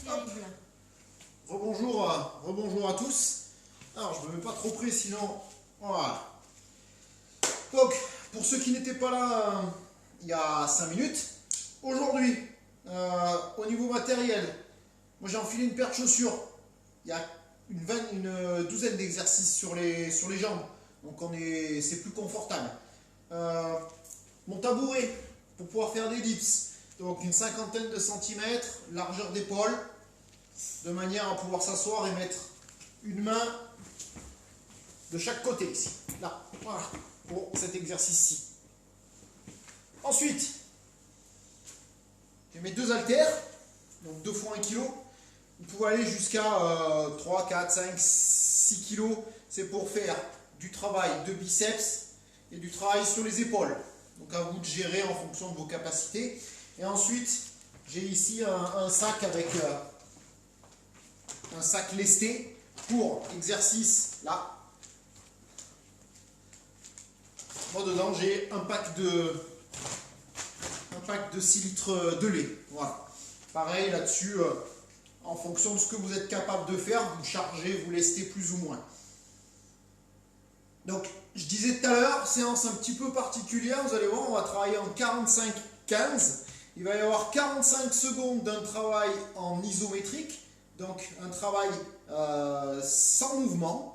terrible. Rebonjour à tous. Alors, je ne me mets pas trop près, sinon... Voilà. Donc, pour ceux qui n'étaient pas là il y a 5 minutes, aujourd'hui, au niveau matériel, moi j'ai enfilé une paire de chaussures. Il y a une douzaine d'exercices sur les jambes. Donc, c'est plus confortable. Mon tabouret, pour pouvoir faire des dips. Donc, une cinquantaine de centimètres, largeur d'épaule, de manière à pouvoir s'asseoir et mettre une main de chaque côté ici, là, voilà, pour cet exercice-ci. Ensuite, j'ai mes deux haltères, donc 2 fois 1 kg. Vous pouvez aller jusqu'à 3, 4, 5, 6 kg. C'est pour faire du travail de biceps et du travail sur les épaules. Donc à vous de gérer en fonction de vos capacités. Et ensuite, j'ai ici un sac avec un sac lesté pour exercice là. Moi dedans j'ai un pack de 6 litres de lait. Voilà. Pareil là-dessus, en fonction de ce que vous êtes capable de faire, vous chargez, vous lestez plus ou moins. Donc je disais tout à l'heure, séance un petit peu particulière, vous allez voir, on va travailler en 45-15. Il va y avoir 45 secondes d'un travail en isométrique, donc un travail sans mouvement.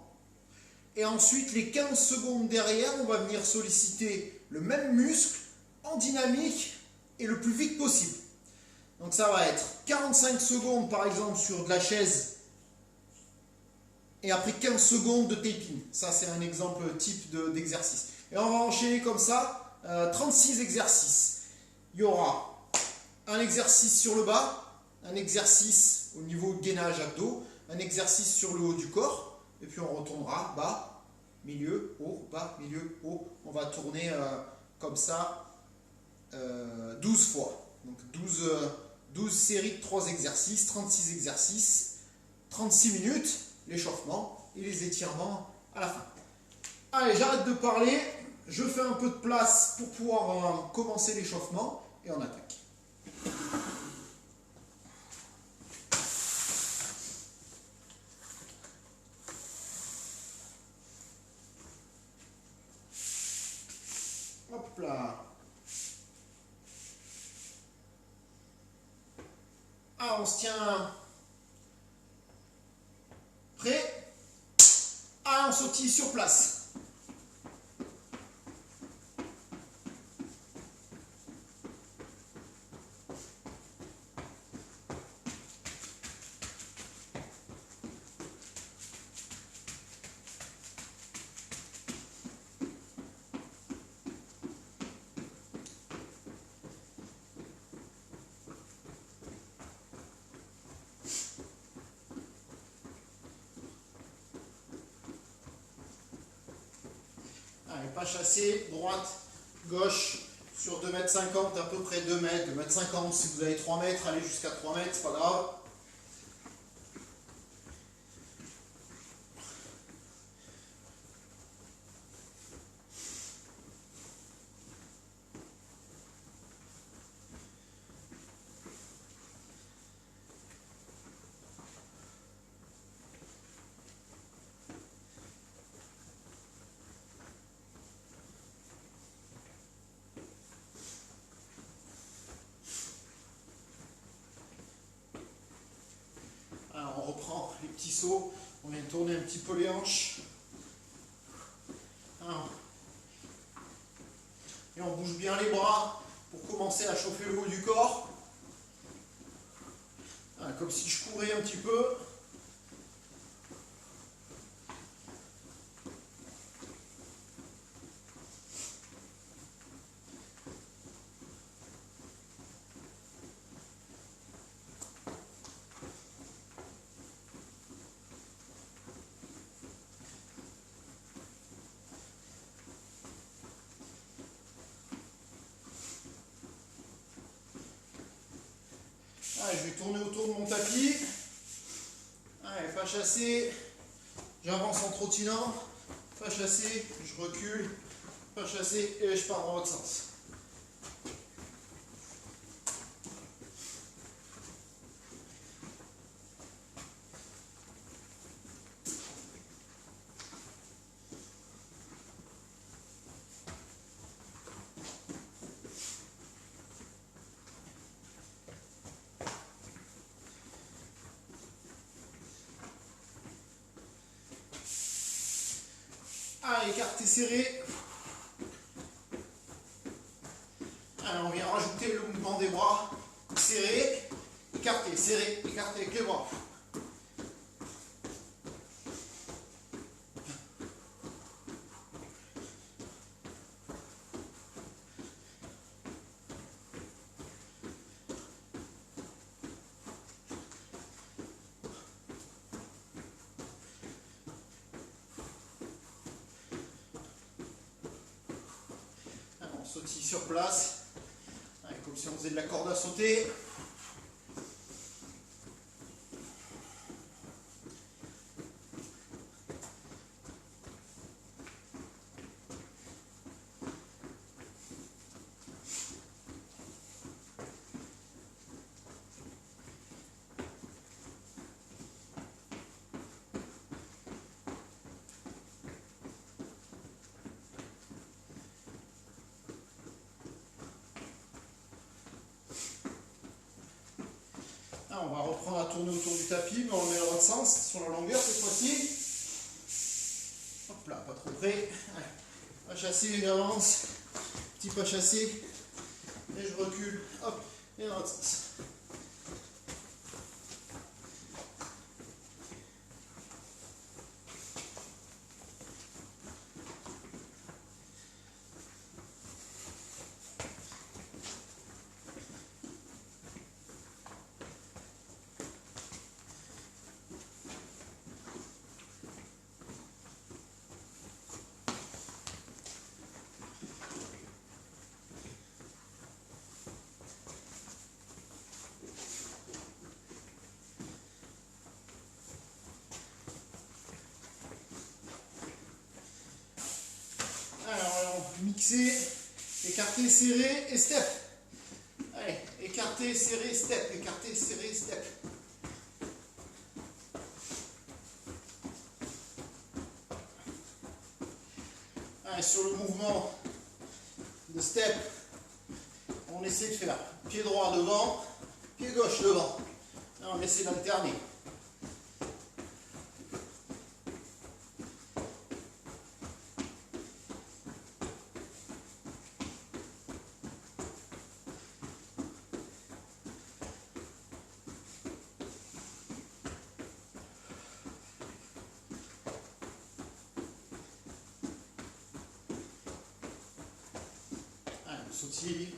Et ensuite, les 15 secondes derrière, on va venir solliciter le même muscle en dynamique et le plus vite possible. Donc ça va être 45 secondes par exemple sur de la chaise et après 15 secondes de taping. Ça c'est un exemple type d'exercice. Et on va enchaîner comme ça 36 exercices. Il y aura un exercice sur le bas, un exercice au niveau de gainage abdos, un exercice sur le haut du corps, et puis on retournera bas, milieu, haut, bas, milieu, haut. On va tourner comme ça 12 fois. Donc 12 séries de 3 exercices, 36 exercices, 36 minutes, l'échauffement et les étirements à la fin. Allez, j'arrête de parler, je fais un peu de place pour pouvoir commencer l'échauffement et on attaque. Hop là. Ah, on se tient prêt. Ah, on sautille sur place. Allez, pas chasser, droite, gauche, sur 2,50 m, à peu près 2 mètres, 2,50 m, si vous avez 3 mètres, allez jusqu'à 3 mètres, c'est pas grave. Alors on reprend les petits sauts, on vient tourner un petit peu les hanches. Alors, et on bouge bien les bras pour commencer à chauffer le haut du corps. Voilà, comme si je courais un petit peu. Allez, je vais tourner autour de mon tapis. Allez, pas chasser. J'avance en trottinant. Pas chasser, je recule. Pas chasser et je pars dans l'autre sens. Allez, écarté, serré. Allez, on vient rajouter le mouvement des bras. Serré, écarté, serré, écarté avec les bras. On sautille sur place, comme si on faisait de la corde à sauter. On va reprendre à tourner autour du tapis, mais on le met dans l'autre sens, sur la longueur cette fois-ci. Hop là, pas trop près. Allez, pas chassé, j'avance. Petit pas chassé. Et je recule. Hop, et dans l'autre sens. Mixer, écarté, serré et step. Allez, écarté, serré, step, écarté, serré, step. Allez, sur le mouvement de step, on essaie de faire pied droit devant, pied gauche devant. Là, on essaie d'alterner. Sautille.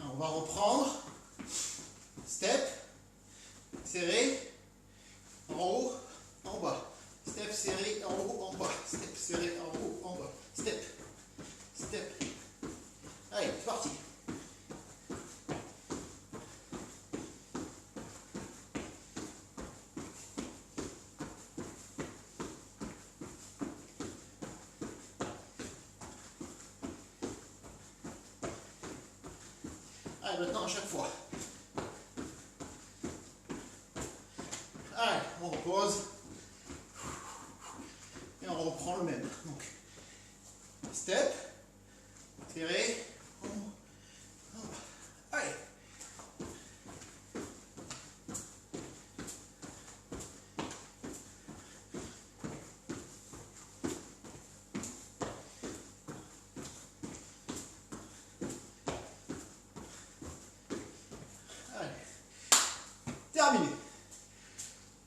On va reprendre. Step. Serré. En haut. En bas. Step serré. En haut. En bas. Step serré. En haut. En bas. Step. Step. Allez, c'est parti. Allez, maintenant à chaque fois. Allez, on repose. Et on reprend le même. Donc, step, serré, en haut, en bas. Allez. Terminé.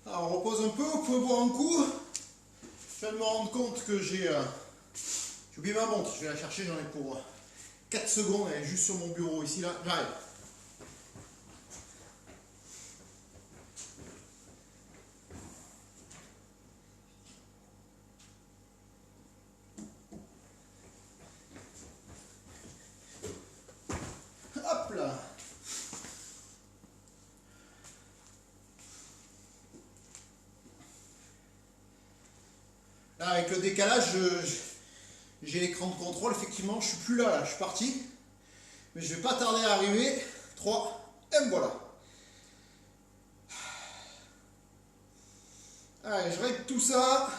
Alors on repose un peu, vous pouvez boire un coup. Je viens de me rendre compte que j'ai oublié ma montre, je vais la chercher, j'en ai pour 4 secondes, elle est juste sur mon bureau ici, là, j'arrive. Hop là. Là, avec le décalage, j'ai l'écran de contrôle, effectivement, je suis plus là, je suis parti. Mais je vais pas tarder à arriver. 3, et me voilà. Allez, je règle tout ça.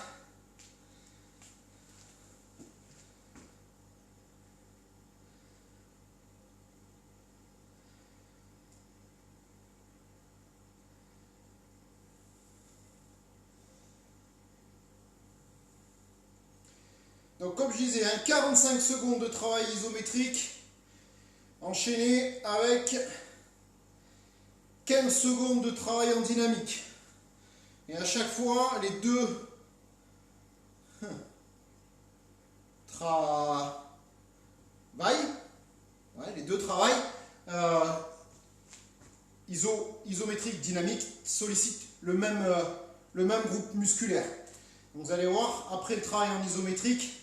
Donc comme je disais, 45 secondes de travail isométrique enchaîné avec 15 secondes de travail en dynamique. Et à chaque fois, les deux travails isométrique dynamique sollicitent le même groupe musculaire. Donc vous allez voir, après le travail en isométrique,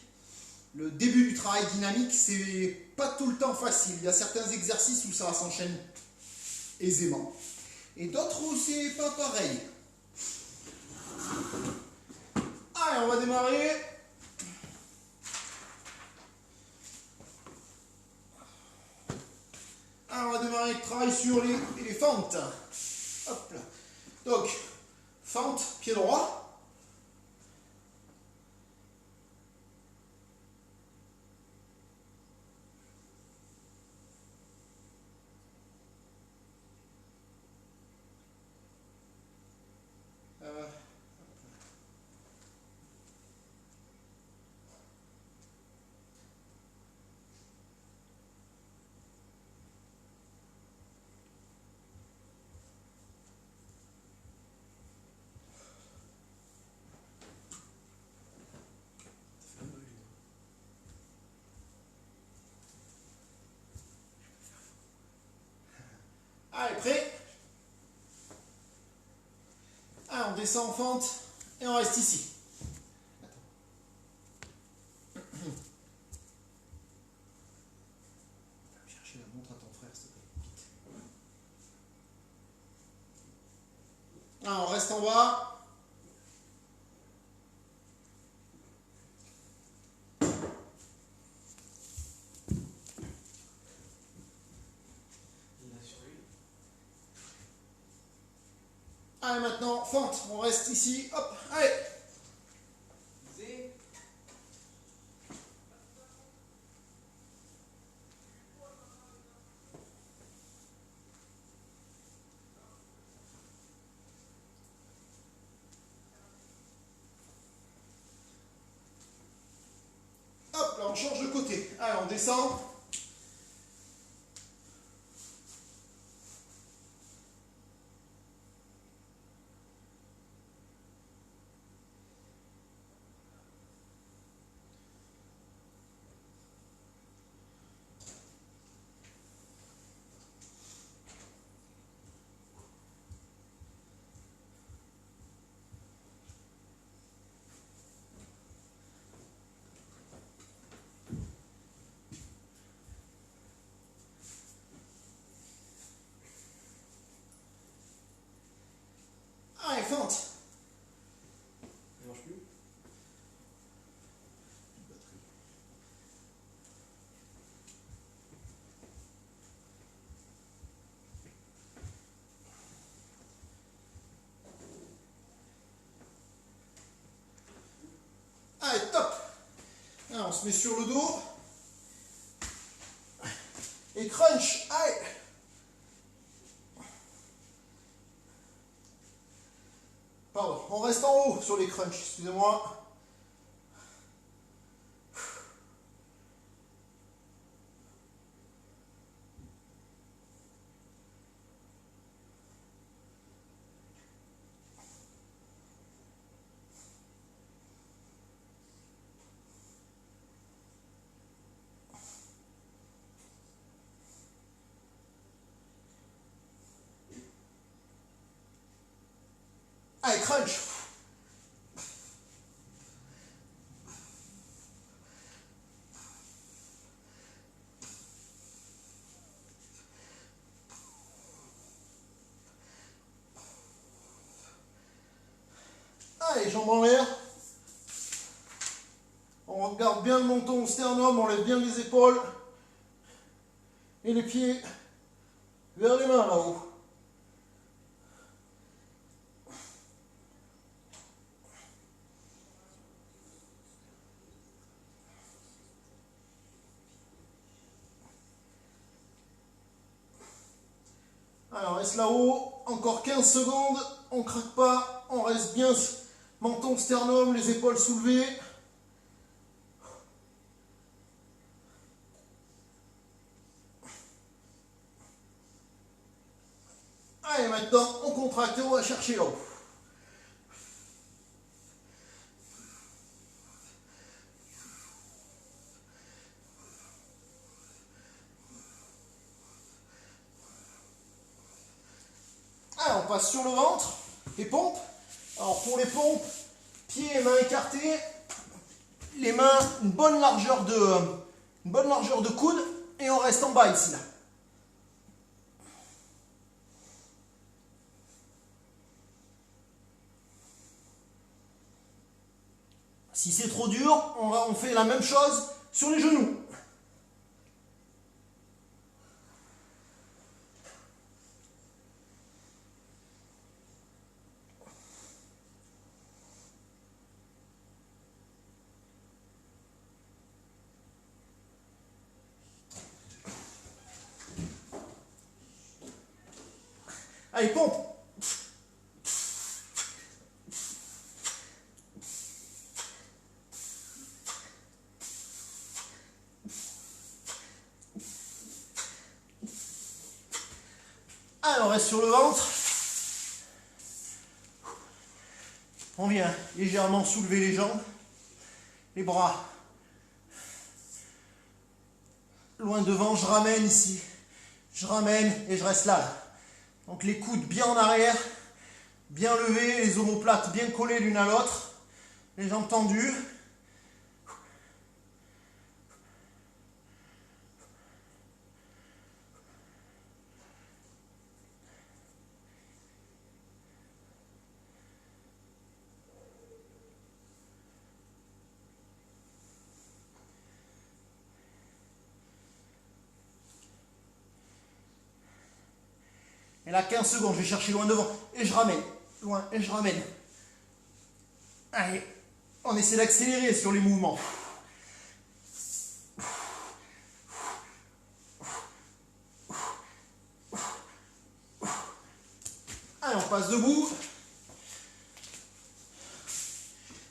le début du travail dynamique, c'est pas tout le temps facile. Il y a certains exercices où ça s'enchaîne aisément. Et d'autres où c'est pas pareil. Allez, on va démarrer. Alors, on va démarrer le travail sur les fentes. Hop là. Donc, fente, pied droit. Allez, prêt. Allez, on descend en fente et on reste ici. Chercher la montre à ton frère, s'il te plaît. Vite. Allez, on reste en bas. Allez, maintenant, fente, on reste ici, hop, allez. Hop, là, on change de côté. Allez, on descend. Allez, fente. Ça marche plus. Allez, top. Allez, on se met sur le dos. Et crunch. Allez. Pardon, on reste en haut sur les crunchs, excusez-moi. Allez, crunch. Allez, jambes en l'air. On regarde bien le menton au sternum, on lève bien les épaules. Et les pieds vers les mains là-haut. Alors, on reste là-haut, encore 15 secondes, on craque pas, on reste bien, menton, sternum, les épaules soulevées. Allez, maintenant, on contracte et on va chercher là-haut. Allez, on passe sur le ventre, les pompes. Alors pour les pompes, pieds et mains écartés, les mains, une bonne largeur de coude, et on reste en bas ici là. Si c'est trop dur, on fait la même chose sur les genoux. Allez, pompe. Allez, on reste sur le ventre. On vient légèrement soulever les jambes, les bras loin devant, je ramène ici. Je ramène et je reste là. Donc les coudes bien en arrière, bien levés, les omoplates bien collées l'une à l'autre, les jambes tendues. Et là, 15 secondes, je vais chercher loin devant. Et je ramène. Loin, et je ramène. Allez, on essaie d'accélérer sur les mouvements. Allez, on passe debout.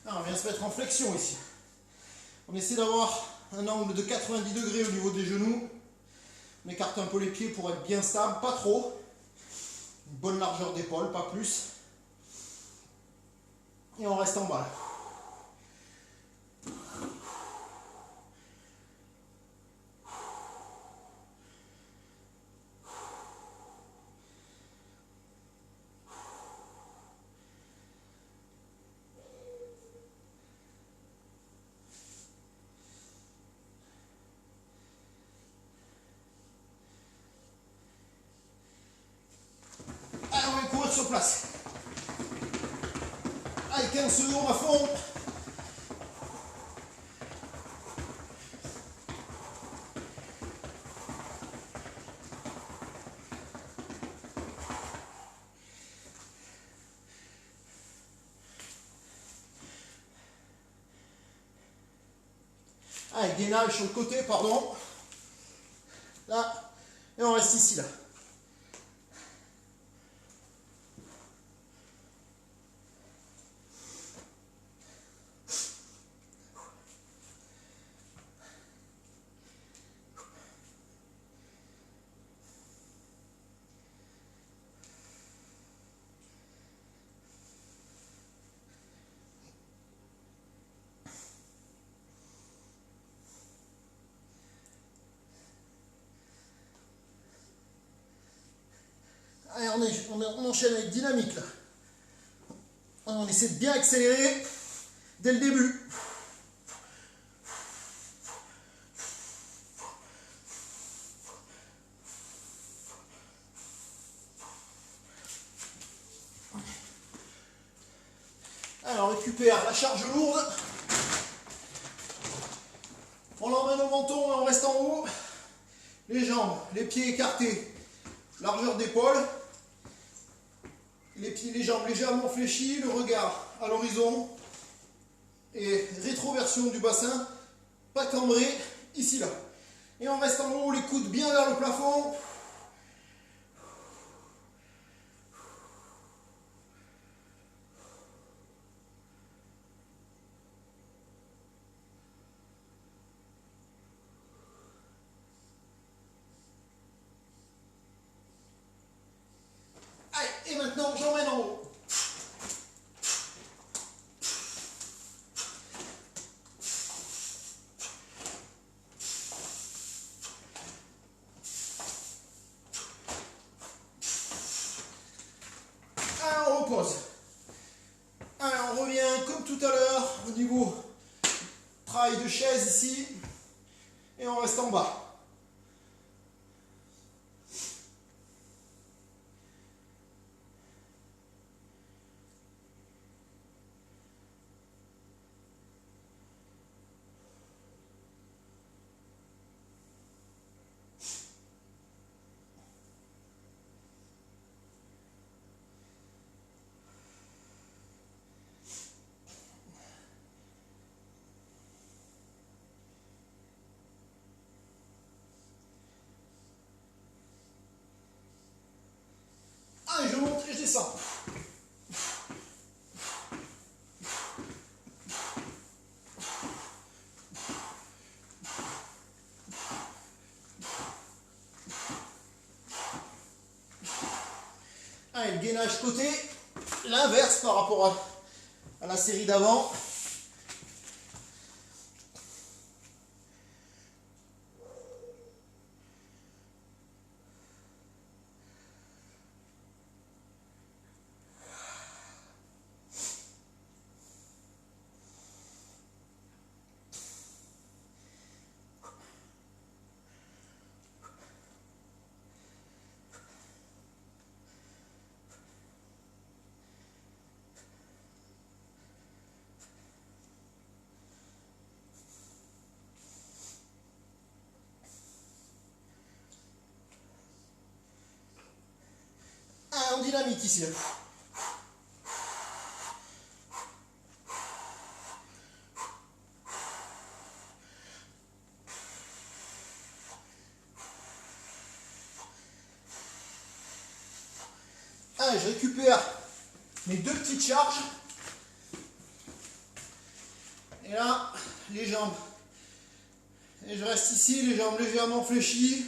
Là, on vient se mettre en flexion ici. On essaie d'avoir un angle de 90 degrés au niveau des genoux. On écarte un peu les pieds pour être bien stable, pas trop. Une bonne largeur d'épaule, pas plus. Et on reste en bas. Allez, on va courir sur place. Allez, 15 secondes à fond. Allez, gainage sur le côté, pardon. Là, et on reste ici, là. Allez, on enchaîne avec dynamique là. On essaie de bien accélérer dès le début. Alors on récupère la charge lourde. On l'emmène au menton et on reste en haut. Les jambes, les pieds écartés, largeur d'épaule. Les pieds, les jambes légèrement fléchies, le regard à l'horizon et rétroversion du bassin, pas cambré, ici là. Et on reste en haut, les coudes bien vers le plafond. Allez, chaise ici. Et on reste en bas. Allez, je monte et je descends. Allez, le gainage côté, l'inverse par rapport à la série d'avant. Ah, on dynamite ici. Allez, je récupère mes deux petites charges. Et là, les jambes. Et je reste ici, les jambes légèrement fléchies.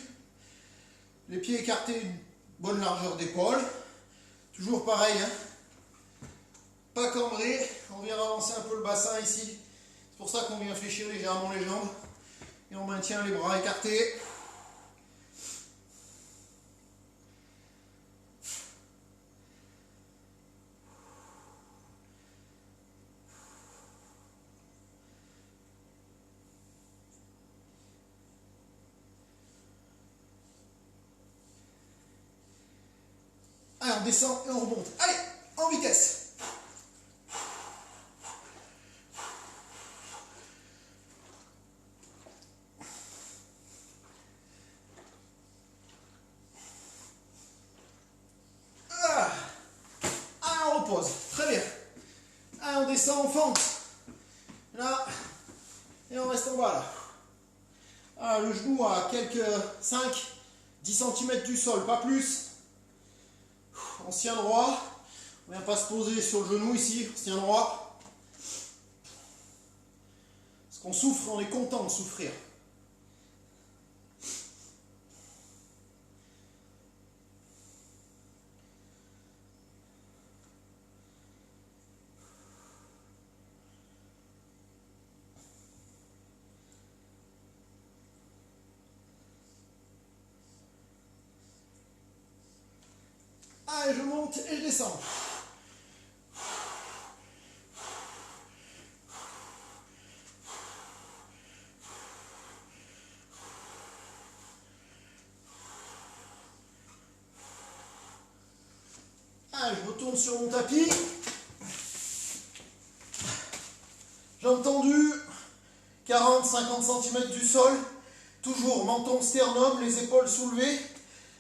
Les pieds écartés, une bonne largeur d'épaule. Toujours pareil, hein. Pas cambré. On vient avancer un peu le bassin ici. C'est pour ça qu'on vient fléchir légèrement les jambes. Et on maintient les bras écartés. Allez, on descend et on remonte. Allez, en vitesse. Allez, on repose. Très bien. Allez, on descend, on fente. Là. Et on reste en bas là. Ah, le genou à quelques 5-10 cm du sol, pas plus. On se tient droit. On ne vient pas se poser sur le genou ici, on se tient droit. Parce qu'on souffre, on est content de souffrir. Allez, je monte et je descends. Allez, je retourne sur mon tapis. Jambes tendues, 40-50 cm du sol. Toujours menton sternum, les épaules soulevées.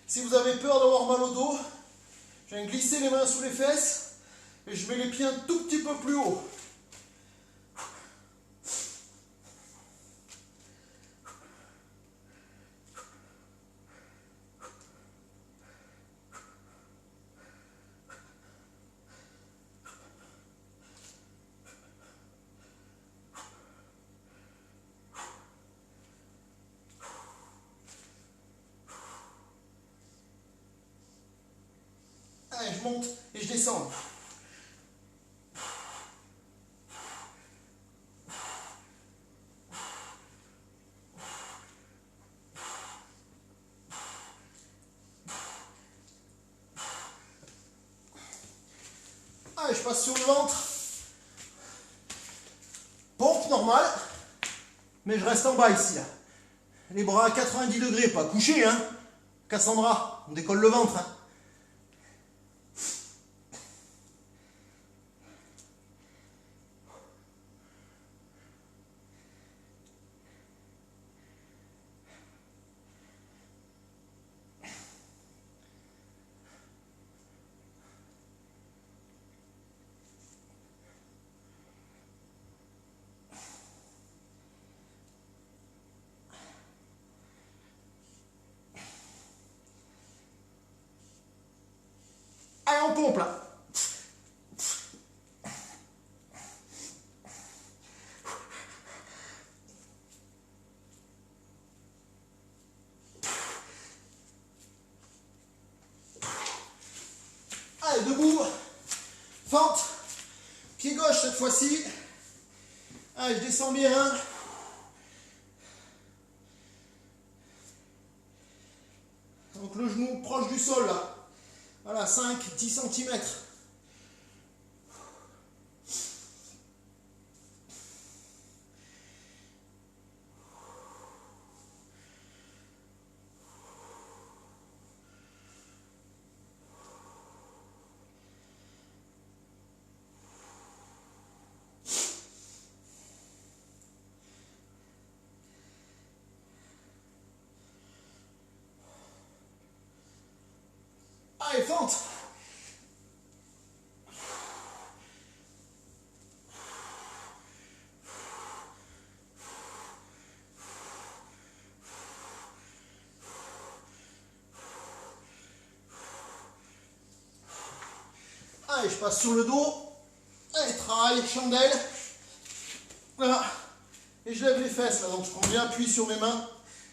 Si vous avez peur d'avoir mal au dos, je viens glisser les mains sous les fesses et je mets les pieds un tout petit peu plus haut. Allez, je monte et je descends. Allez, je passe sur le ventre. Pompe normale. mais je reste en bas ici, là. Les bras à 90 degrés, pas couchés, hein. Cassandra, on décolle le ventre, hein. Allez, on pompe là. Allez, debout. Fente. Pied gauche cette fois-ci. Allez, je descends bien. Donc le genou proche du sol là. Voilà, 5-10 cm. Allez, fente. Allez, je passe sur le dos. Allez, travail, chandelle. Voilà. Et je lève les fesses là, donc je prends bien appui sur mes mains.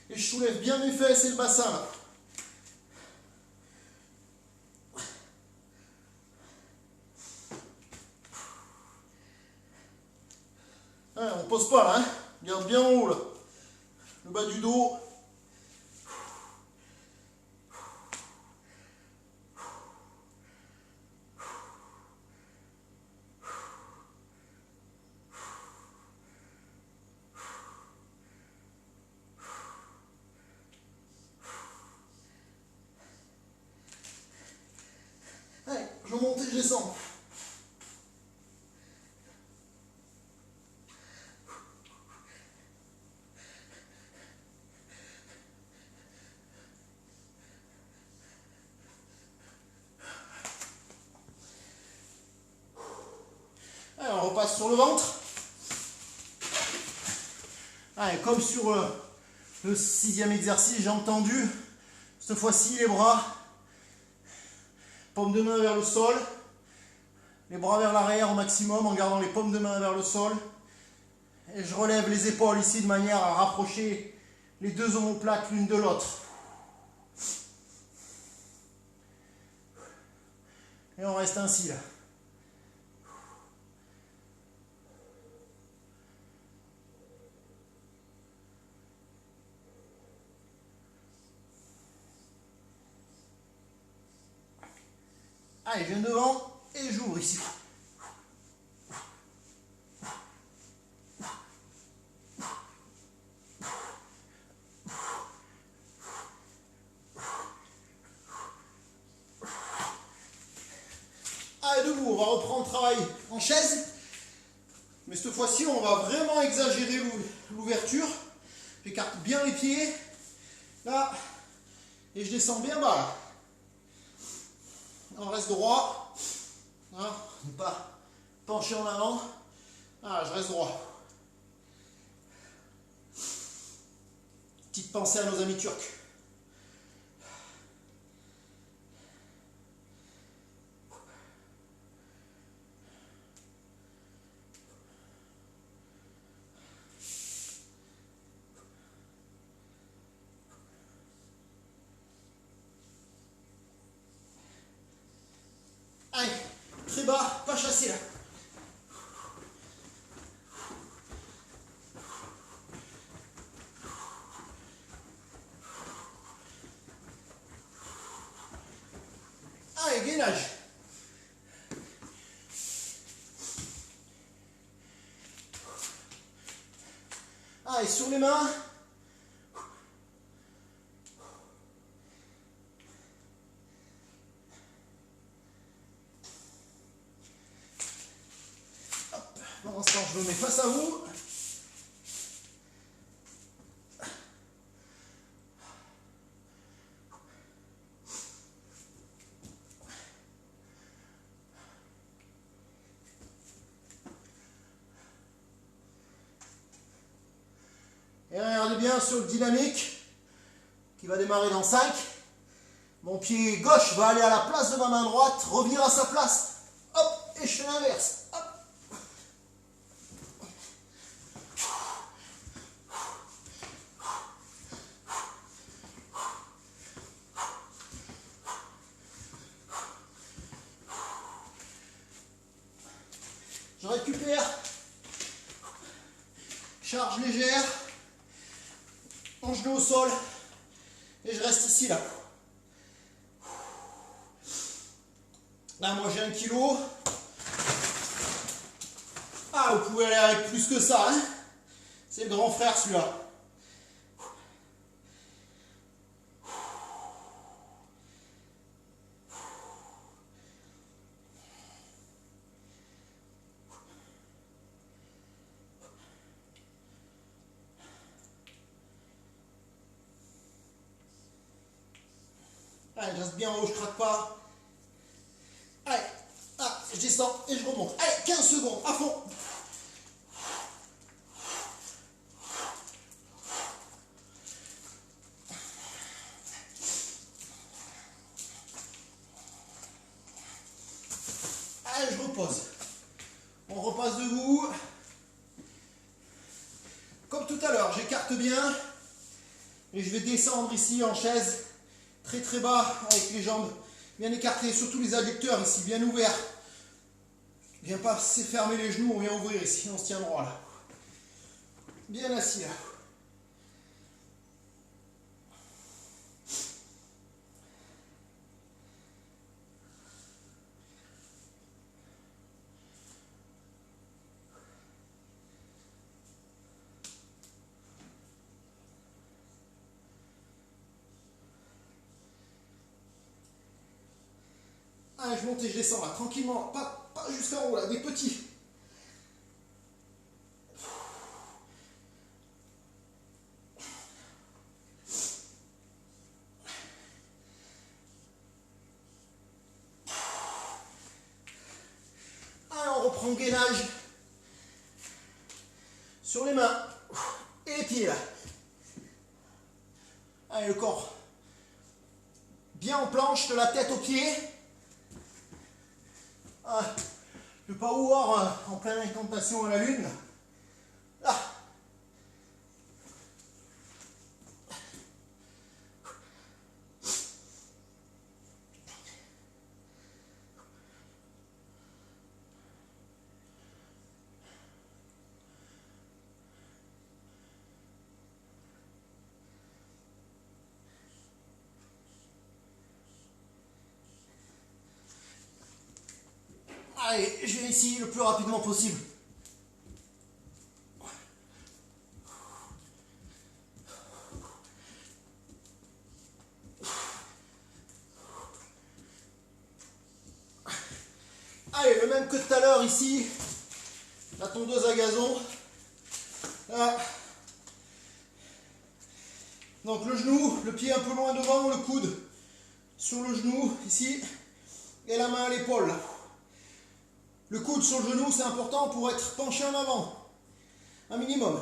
Et je soulève bien mes fesses et le bassin là. Allez, on pose pas là, hein. Garde bien en haut là. Le bas du dos. Allez, je monte et je descends. Allez, on repasse sur le ventre. Allez, comme sur le 6e exercice, jambes tendues. Cette fois-ci, les bras. Paume de main vers le sol. Les bras vers l'arrière au maximum en gardant les paumes de main vers le sol. Et je relève les épaules ici de manière à rapprocher les deux omoplates l'une de l'autre. Et on reste ainsi là. Allez, je viens devant et j'ouvre ici. Allez, debout, on va reprendre le travail en chaise. Mais cette fois-ci, on va vraiment exagérer l'ouverture. J'écarte bien les pieds. Là. Et je descends bien bas. Là. On reste droit. Hein, ne pas pencher en avant. Ah, je reste droit. Petite pensée à nos amis turcs. Allez, très bas, pas chassé là. Allez, gainage. Allez, sur les mains. Hop. Pendant ce temps, je me mets face à vous. Et regardez bien sur le dynamique qui va démarrer dans 5. Mon pied gauche va aller à la place de ma main droite, revenir à sa place. Hop, et je fais l'inverse. Hop. Je récupère. Charge légère. Mon genou au sol. Et je reste ici, là. Là, moi, j'ai 1 kg. Ah, vous pouvez aller avec plus que ça, hein. C'est le grand frère, celui-là. Allez, je reste bien en haut, je craque pas. Allez, ah, je descends et je remonte. Allez, 15 secondes, à fond. Allez, je repose. On repasse debout. Comme tout à l'heure, j'écarte bien. Et je vais descendre ici en chaise. Très très bas, avec les jambes bien écartées, surtout les adducteurs ici, bien ouverts. Bien pas fermer les genoux, on vient ouvrir ici, on se tient droit là. Bien assis là. Allez, je monte et je descends là, tranquillement, pas jusqu'en haut là, des petits. Allez, on reprend le gainage sur les mains et les pieds là. Allez, le corps bien en planche, de la tête aux pieds. Ah, le power en pleine incantation à la lune. Là. Allez, je vais ici le plus rapidement possible. Allez, le même que tout à l'heure ici, la tondeuse à gazon. Là. Donc le genou, le pied un peu loin devant, le coude sur le genou ici, et la main à l'épaule. Le coude sur le genou, c'est important pour être penché en avant, un minimum.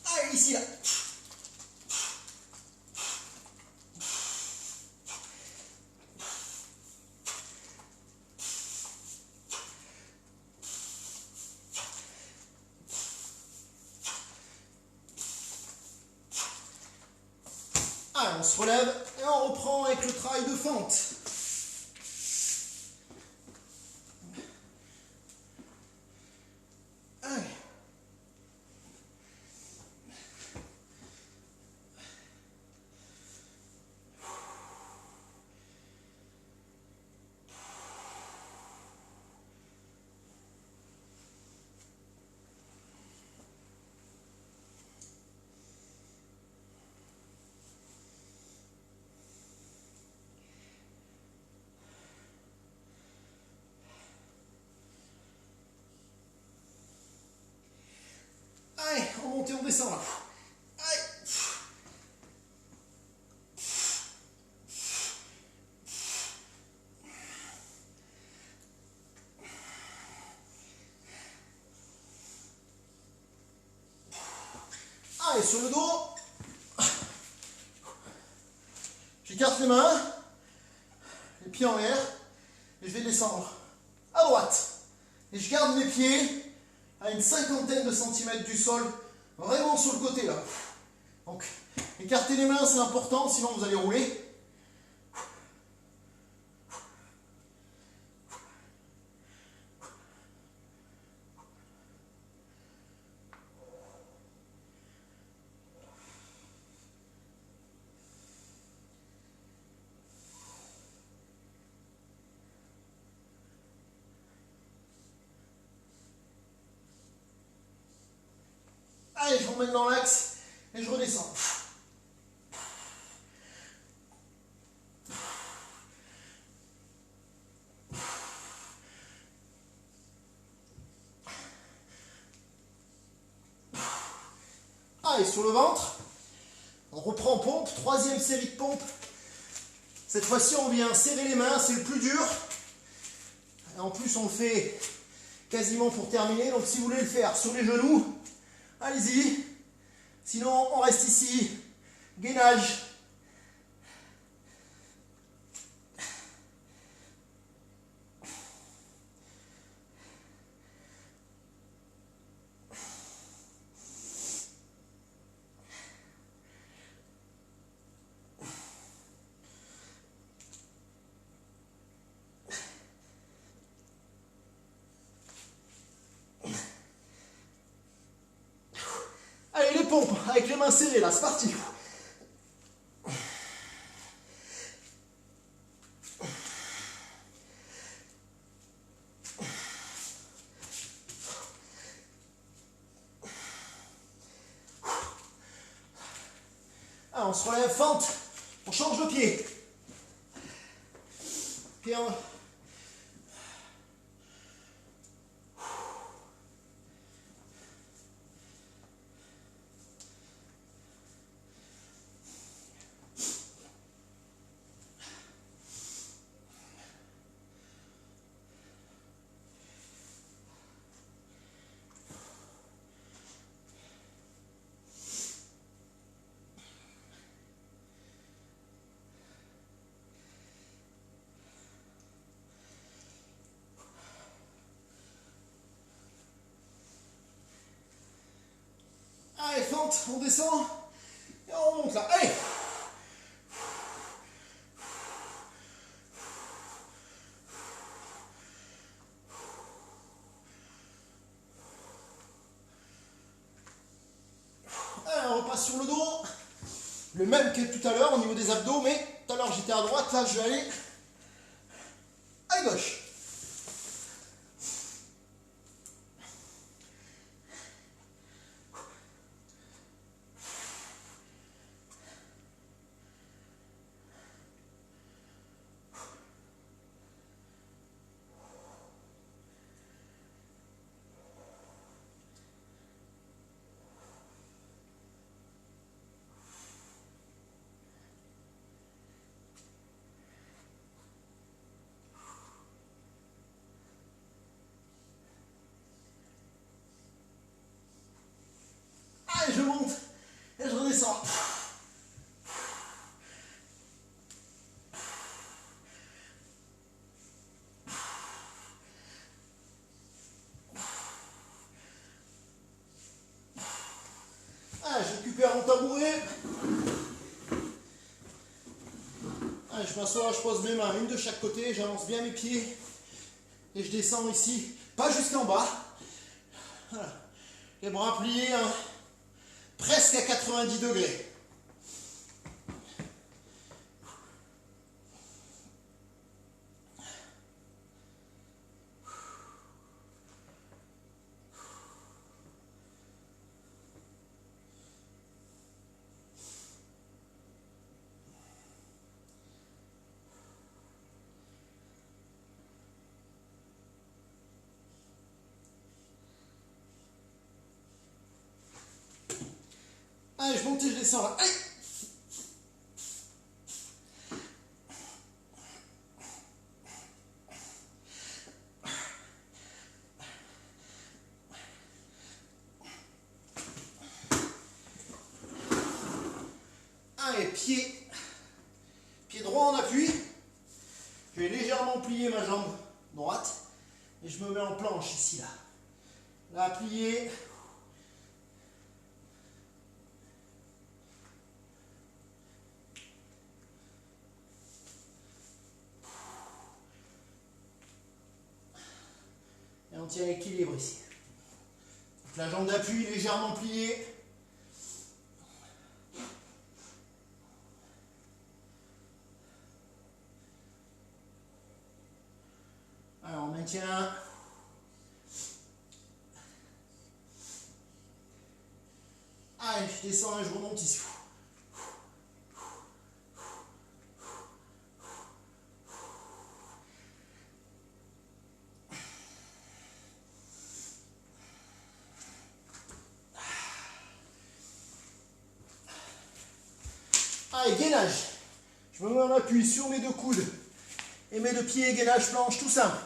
Allez, ici, là. Allez, on se relève et on reprend avec le travail de fente. monte et on descend là. Allez. Allez, sur le dos. J'écarte les mains, les pieds en l'air, et je vais descendre à droite. Et je garde mes pieds à une cinquantaine de centimètres du sol, vraiment sur le côté là. Donc, écarter les mains, c'est important, sinon vous allez rouler. Allez, je m'emmène dans l'axe et je redescends. Allez, sur le ventre, on reprend pompe, troisième série de pompes. Cette fois-ci, on vient serrer les mains, c'est le plus dur. Et en plus, on le fait quasiment pour terminer. Donc, si vous voulez le faire sur les genoux, allez-y. Sinon, on reste ici. Gainage. Allez, les pompes, avec les mains serrées, là, c'est parti. Ah, on se relève, fente, on change de pied. Pied en... Allez, fente, on descend et on remonte là. Allez! Allez, on repasse sur le dos. Le même que tout à l'heure au niveau des abdos, mais tout à l'heure j'étais à droite, là je vais aller à gauche. Allez, je monte et je redescends. Allez, je récupère mon tabouret. Allez, je m'assois, je pose mes mains, une de chaque côté, j'avance bien mes pieds et je descends ici, pas jusqu'en bas. Voilà. Les bras pliés, hein, presque à 90 degrés. Allez, je monte et je descends là. Allez. Allez, pied droit en appui. Je vais légèrement plier ma jambe droite et je me mets en planche ici là. Là, plié. Et on tient l'équilibre ici. Donc, la jambe d'appui légèrement pliée. Alors, on maintient. Allez, je descends et je remonte ici. Allez, gainage. Je me mets en appui sur mes deux coudes et mes deux pieds, gainage planche, tout simple.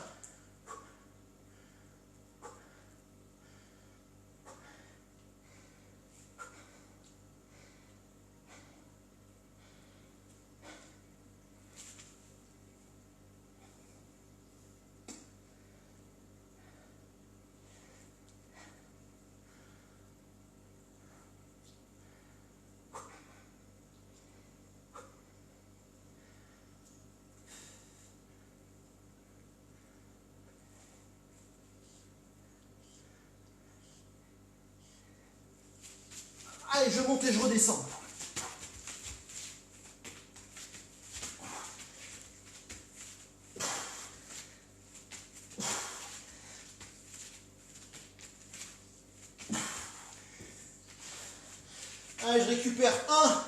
Allez, je monte et je redescends. Allez, je récupère un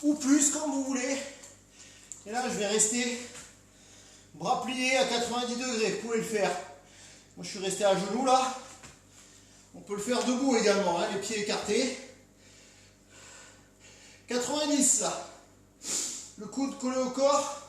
ou plus, comme vous voulez. Et là, je vais rester bras pliés à 90 degrés. Vous pouvez le faire. Moi, je suis resté à genoux là. On peut le faire debout également, hein, les pieds écartés. 90 là. Le coude collé au corps.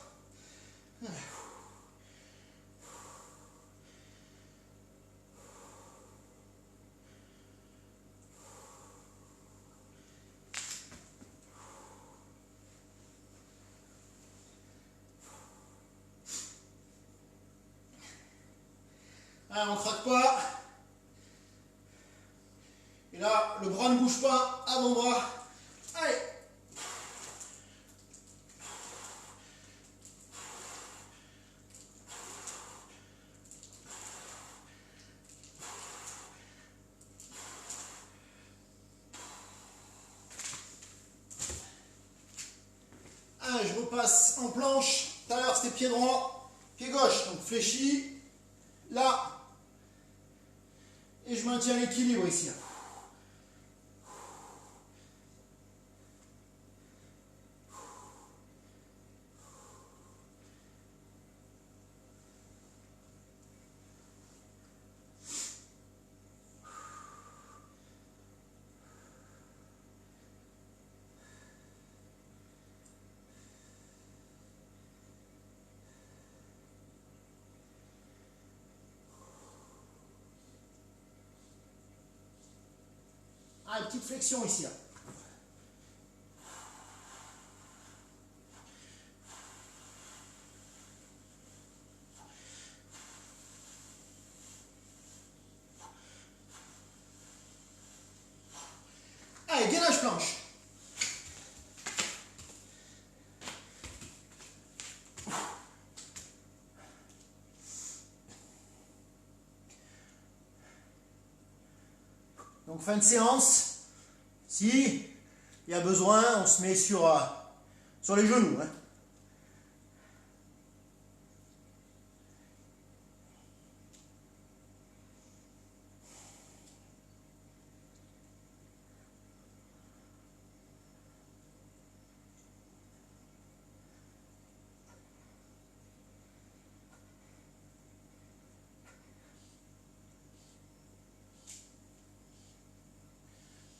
Allez, on ne craque pas. Et là, le bras ne bouge pas, avant-bras. Allez. Allez, je repasse en planche. Tout à l'heure, c'était pied droit, pied gauche. Donc fléchi. Là. Et je maintiens l'équilibre ici. Là. Ah, une petite flexion ici. Là. Allez, gainage planche. Donc fin de séance. Si il y a besoin, on se met sur les genoux. Hein.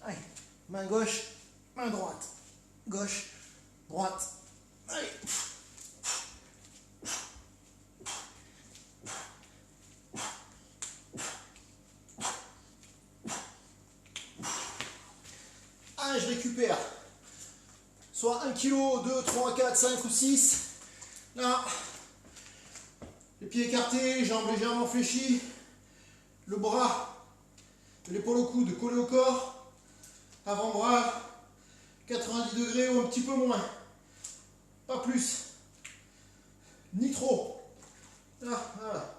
Allez. Main gauche, main droite. Gauche, droite. Allez. Allez, je récupère. Soit 1 kg, 2, 3, 4, 5 ou 6. Là, les pieds écartés, jambes légèrement fléchies. Le bras, l'épaule au coude collé au corps. Avant-bras, 90 degrés ou un petit peu moins. Pas plus. Ni trop. Là, voilà.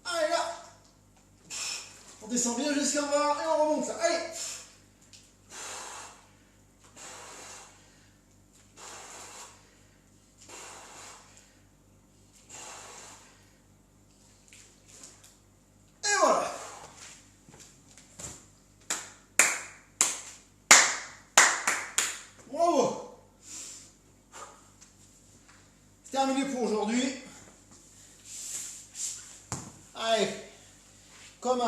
Allez là. On descend bien jusqu'en bas et on remonte là. Allez. Et voilà. Bravo. C'est terminé pour aujourd'hui. Allez. Comme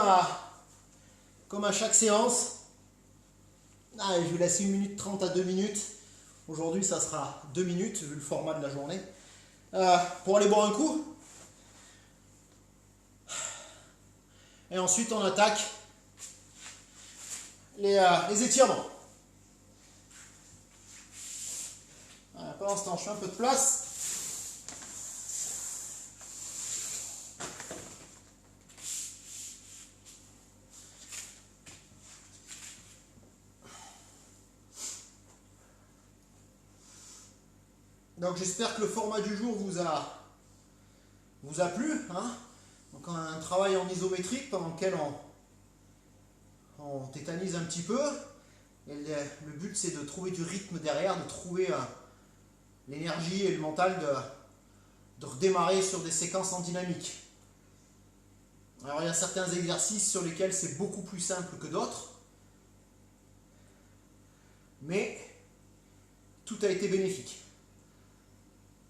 à chaque séance. Allez, je vais laisser 1 minute 30 à 2 minutes. Aujourd'hui, ça sera 2 minutes, vu le format de la journée. Pour aller boire un coup. Et ensuite, on attaque les étirements. Voilà, pendant ce temps, je fais un peu de place. Donc j'espère que le format du jour vous a plu. Hein. Donc un travail en isométrique pendant lequel on tétanise un petit peu. Et le but c'est de trouver du rythme derrière, de trouver l'énergie et le mental de redémarrer sur des séquences en dynamique. Alors il y a certains exercices sur lesquels c'est beaucoup plus simple que d'autres. Mais tout a été bénéfique.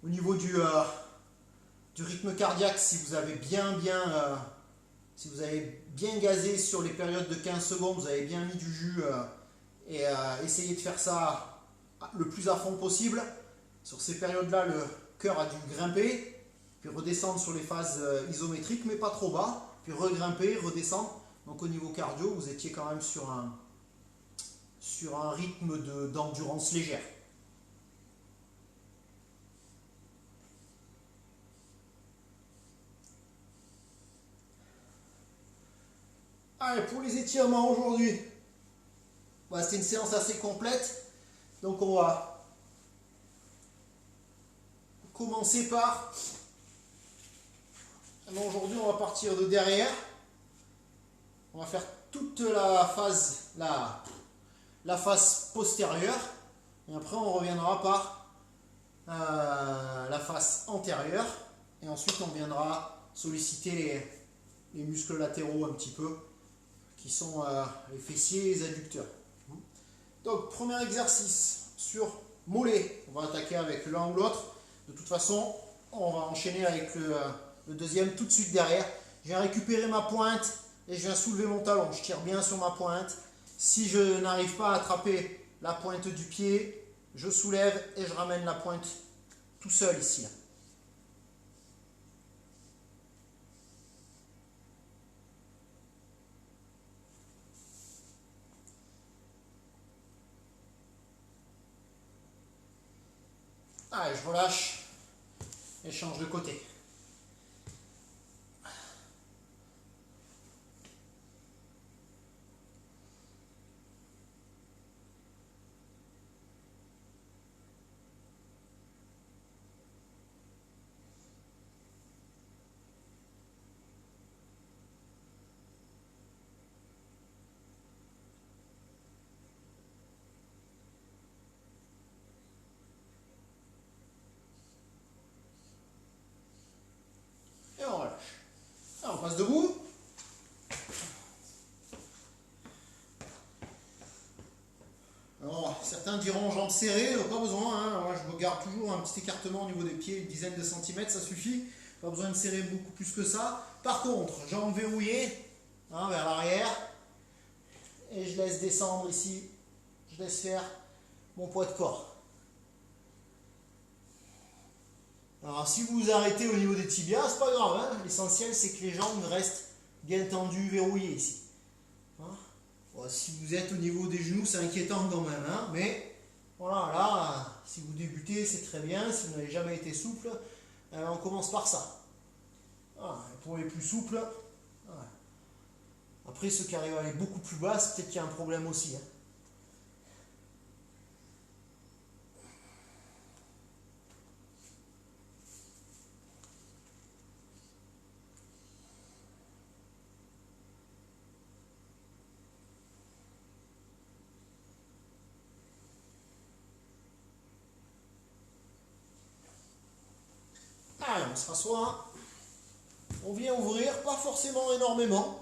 Au niveau du rythme cardiaque, si vous avez bien gazé sur les périodes de 15 secondes, vous avez bien mis du jus et essayez de faire ça le plus à fond possible. Sur ces périodes-là, le cœur a dû grimper, puis redescendre sur les phases isométriques, mais pas trop bas, puis regrimper, redescendre. Donc au niveau cardio, vous étiez quand même sur un rythme d'endurance légère. Allez, pour les étirements aujourd'hui, c'était une séance assez complète. Donc on va commencer par... Aujourd'hui, on va partir de derrière. On va faire toute la face postérieure. Et après, on reviendra par la face antérieure. Et ensuite, on viendra solliciter les muscles latéraux un petit peu, qui sont les fessiers et les adducteurs. Donc, premier exercice sur mollet. On va attaquer avec l'un ou l'autre. De toute façon, on va enchaîner avec le deuxième tout de suite derrière. Je viens récupérer ma pointe et je viens soulever mon talon. Je tire bien sur ma pointe. Si je n'arrive pas à attraper la pointe du pied, je soulève et je ramène la pointe tout seul ici. Là. Allez, je relâche et je change de côté. Certains diront jambes serrées, pas besoin, hein. Moi, je me garde toujours un petit écartement au niveau des pieds, une dizaine de centimètres, ça suffit. Pas besoin de serrer beaucoup plus que ça. Par contre, jambes verrouillées, hein, vers l'arrière. Et je laisse descendre ici, je laisse faire mon poids de corps. Alors si vous vous arrêtez au niveau des tibias, c'est pas grave, hein. L'essentiel c'est que les jambes restent bien tendues, verrouillées ici. Hein, bon, si vous êtes au niveau des genoux, c'est inquiétant quand même, hein. Mais voilà, là, si vous débutez, c'est très bien. Si vous n'avez jamais été souple, on commence par ça. Voilà, pour les plus souples, voilà. Après ceux qui arrivent à aller beaucoup plus bas, c'est peut-être qu'il y a un problème aussi, hein. Allez, on se rassoit. On vient ouvrir, pas forcément énormément.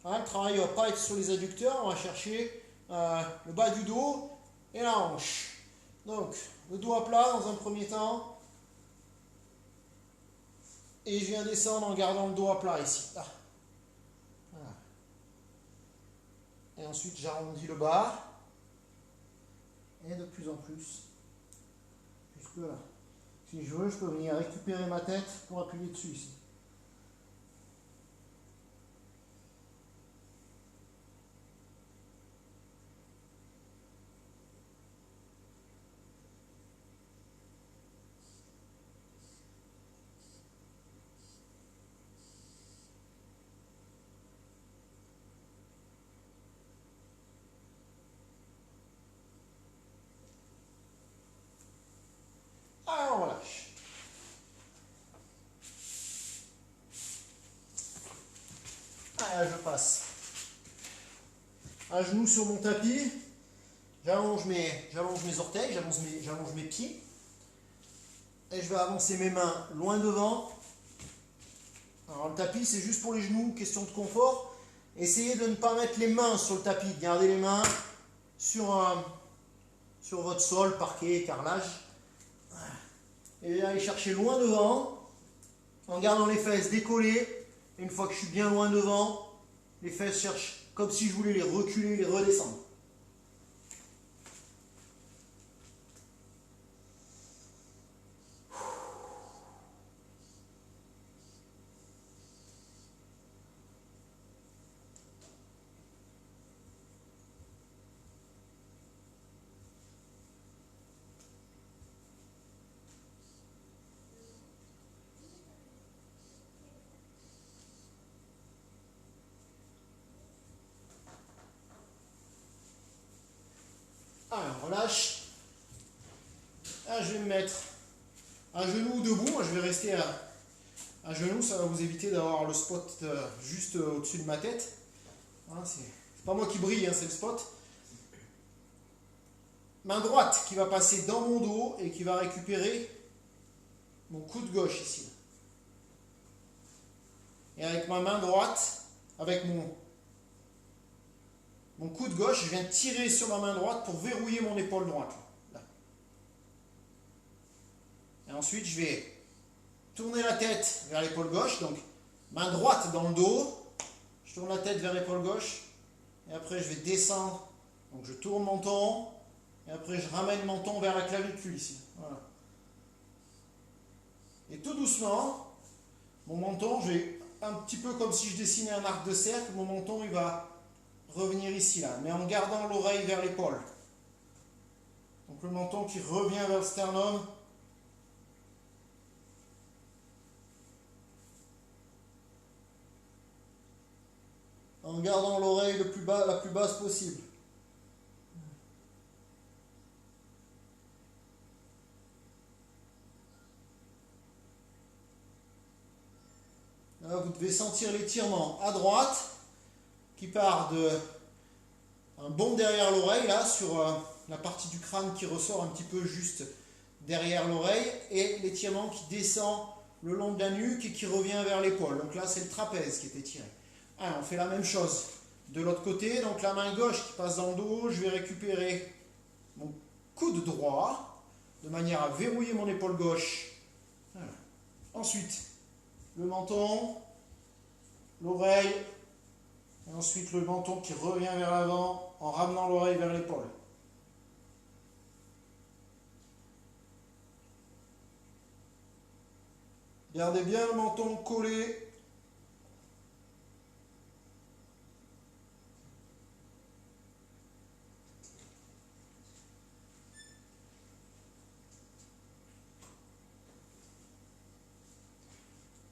Hein, le travail ne va pas être sur les adducteurs, on va chercher le bas du dos et la hanche. Donc, le dos à plat dans un premier temps. Et je viens descendre en gardant le dos à plat ici. Ah. Voilà. Et ensuite, j'arrondis le bas. Et de plus en plus. Jusque là. Si je veux, je peux venir récupérer ma tête pour appuyer dessus ici. Alors on relâche. Ah, je passe. Un genou sur mon tapis. J'allonge mes orteils, j'allonge mes pieds. Et je vais avancer mes mains loin devant. Alors le tapis, c'est juste pour les genoux, question de confort. Essayez de ne pas mettre les mains sur le tapis. Gardez les mains sur votre sol, parquet, carrelage. Et aller chercher loin devant, en gardant les fesses décollées. Et une fois que je suis bien loin devant, les fesses cherchent comme si je voulais les reculer, les redescendre. Alors, on relâche. Là, je vais me mettre à genoux ou debout. Moi, je vais rester à genoux. Ça va vous éviter d'avoir le spot juste au-dessus de ma tête. Hein, c'est pas moi qui brille, hein, c'est le spot. Main droite qui va passer dans mon dos et qui va récupérer mon coude gauche ici. Et avec ma main droite, avec mon coude gauche, je viens tirer sur ma main droite pour verrouiller mon épaule droite. Là. Et ensuite, je vais tourner la tête vers l'épaule gauche. Donc, main droite dans le dos. Je tourne la tête vers l'épaule gauche. Et après, je vais descendre. Donc, je tourne mon menton. Et après, je ramène mon menton vers la clavicule ici. Voilà. Et tout doucement, mon menton, je vais un petit peu comme si je dessinais un arc de cercle. Mon menton, il va revenir ici, là, mais en gardant l'oreille vers l'épaule. Donc le menton qui revient vers le sternum. En gardant l'oreille la plus basse possible. Là, vous devez sentir l'étirement à droite qui part de un bond derrière l'oreille, là, sur la partie du crâne qui ressort un petit peu juste derrière l'oreille, et l'étirement qui descend le long de la nuque et qui revient vers l'épaule. Donc là, c'est le trapèze qui est étiré. Alors, on fait la même chose de l'autre côté. Donc la main gauche qui passe dans le dos, je vais récupérer mon coude droit, de manière à verrouiller mon épaule gauche. Voilà. Ensuite, le menton, l'oreille, et ensuite le menton qui revient vers l'avant en ramenant l'oreille vers l'épaule. Gardez bien le menton collé.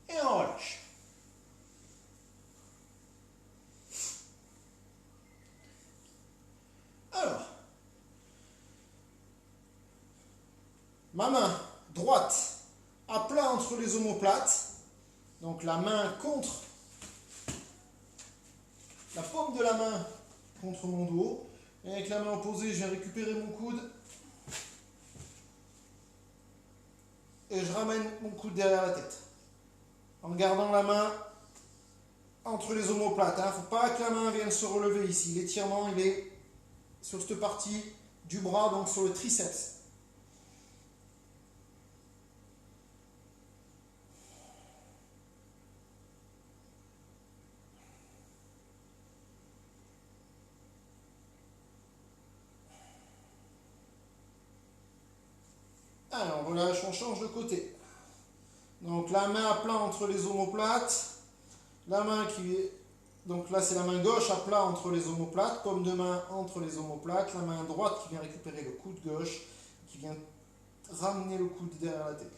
Et on relâche. Alors, ma main droite à plat entre les omoplates, donc la main contre, la paume de la main contre mon dos, et avec la main opposée, je viens récupérer mon coude, et je ramène mon coude derrière la tête, en gardant la main entre les omoplates. Il ne faut pas que la main vienne se relever ici. L'étirement, il est sur cette partie du bras, donc sur le triceps. Alors, on relâche, on change de côté. Donc, la main à plat entre les omoplates. La main qui est... Donc là, c'est la main gauche à plat entre les omoplates. Paume de main entre les omoplates. La main droite qui vient récupérer le coude gauche. Qui vient ramener le coude derrière la tête.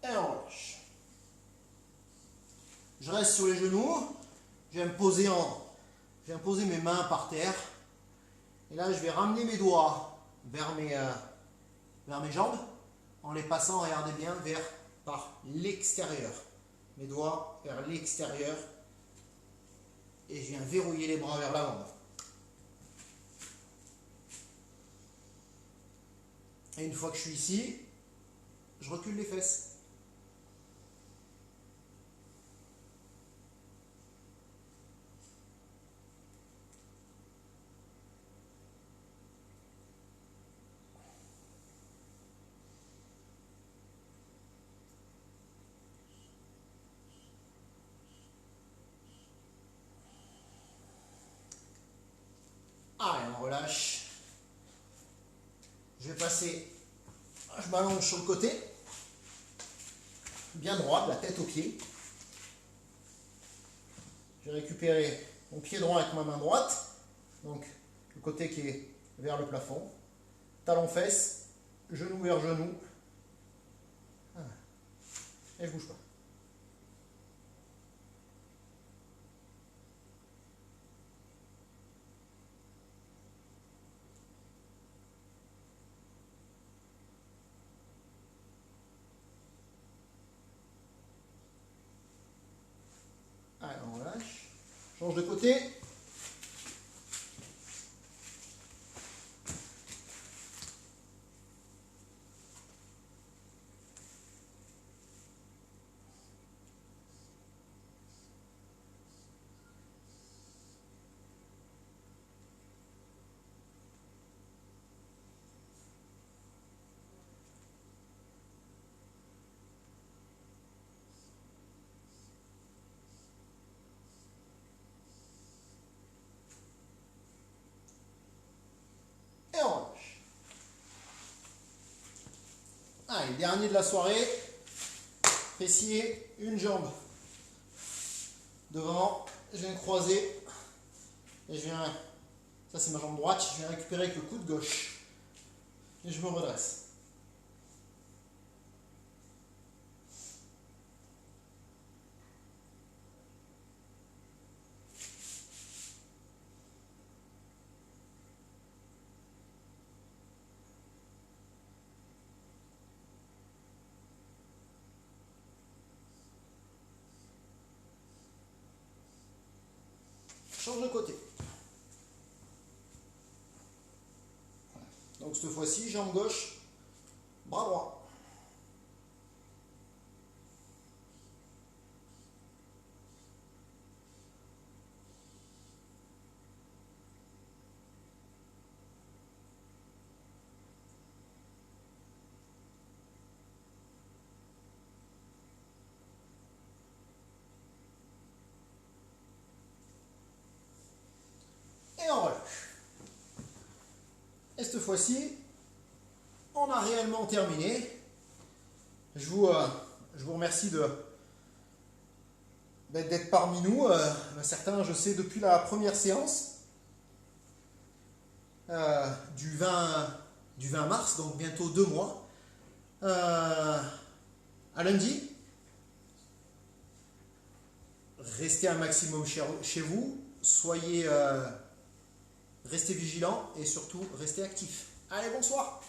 Et on relâche. Je reste sur les genoux. Je viens poser mes mains par terre. Et là, je vais ramener mes doigts vers mes jambes en les passant, regardez bien, par l'extérieur. Mes doigts vers l'extérieur. Et je viens verrouiller les bras vers l'avant. Et une fois que je suis ici, je recule les fesses. Allez, on relâche. Je m'allonge sur le côté, bien droit, de la tête aux pieds. Je vais récupérer mon pied droit avec ma main droite, donc le côté qui est vers le plafond. Talon fesse, genou vers genou. Et je bouge pas. Allez, on relâche. Change de côté. Et on relâche. Allez, dernier de la soirée. Fessier, une jambe devant. Je viens croiser. Et ça c'est ma jambe droite, je viens récupérer avec le coude gauche. Et je me redresse. Change de côté. Donc cette fois-ci, jambe gauche bras droit. Et on relâche. Et cette fois-ci, on a réellement terminé. Je vous remercie d'être parmi nous. Certains, je sais, depuis la première séance du 20 mars, donc bientôt 2 mois. À lundi, restez un maximum chez vous. Restez vigilants et surtout restez actifs. Allez, bonsoir!